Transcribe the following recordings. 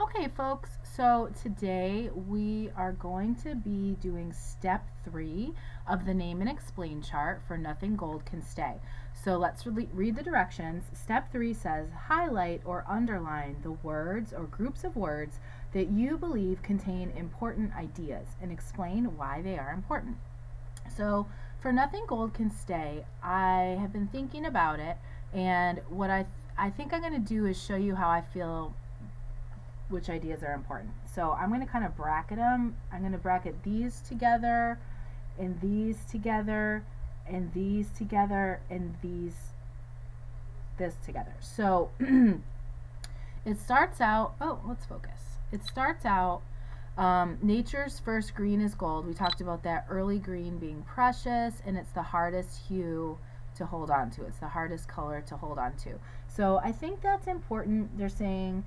Okay, folks, so today we are going to be doing step 3 of the name and explain chart for Nothing Gold Can Stay. So let's read the directions. Step 3 says highlight or underline the words or groups of words that you believe contain important ideas and explain why they are important. So for Nothing Gold Can Stay, I have been thinking about it, and what I think I'm going to do is show you how I feel which ideas are important. So I'm going to kind of bracket them. I'm going to bracket these together, and these together, and these together, and this together. So it starts out, let's focus. It starts out, nature's first green is gold. We talked about that early green being precious, and it's the hardest hue to hold on to. It's the hardest color to hold on to. So I think that's important. They're saying,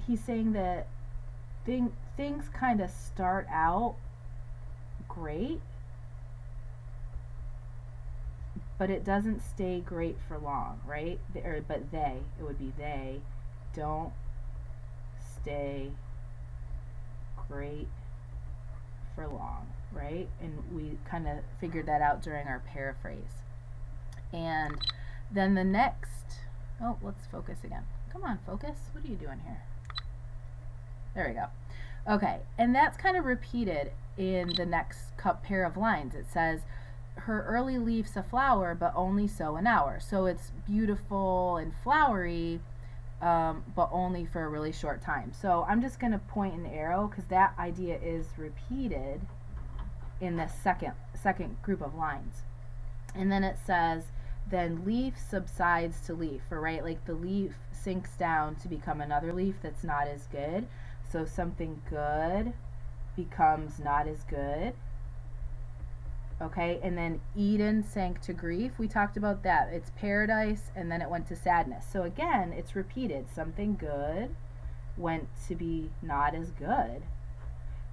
he's saying that things kind of start out great, but it doesn't stay great for long, right? It would be they don't stay great for long, right? And we kind of figured that out during our paraphrase. And then the next, let's focus again. Come on, focus. What are you doing here? There we go. Okay, and that's kind of repeated in the next pair of lines. It says, her early leaf's a flower, but only so an hour. So it's beautiful and flowery, but only for a really short time. So I'm just going to point an arrow because that idea is repeated in the second group of lines. And then it says, then leaf subsides to leaf, right? Like the leaf sinks down to become another leaf that's not as good. So something good becomes not as good. Okay, and then Eden sank to grief. We talked about that. It's paradise, and then it went to sadness. So again, it's repeated. Something good went to be not as good.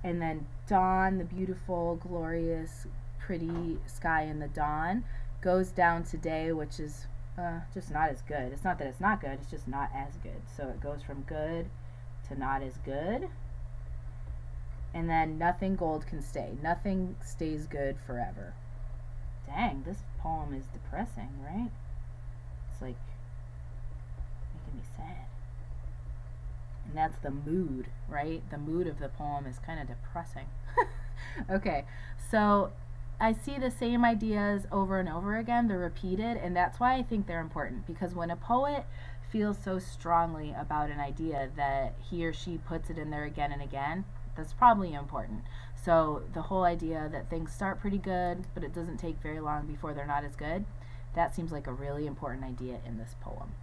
And then dawn, the beautiful, glorious, pretty sky in the dawn, goes down to day, which is just not as good. It's not that it's not good, it's just not as good. So it goes from good to not as good. And then nothing gold can stay. Nothing stays good forever. Dang, this poem is depressing, right? It's like making me sad. And that's the mood, right? The mood of the poem is kind of depressing. Okay, so I see the same ideas over and over again. They're repeated, and that's why I think they're important, because when a poet feels so strongly about an idea that he or she puts it in there again and again, that's probably important. So the whole idea that things start pretty good, but it doesn't take very long before they're not as good, that seems like a really important idea in this poem.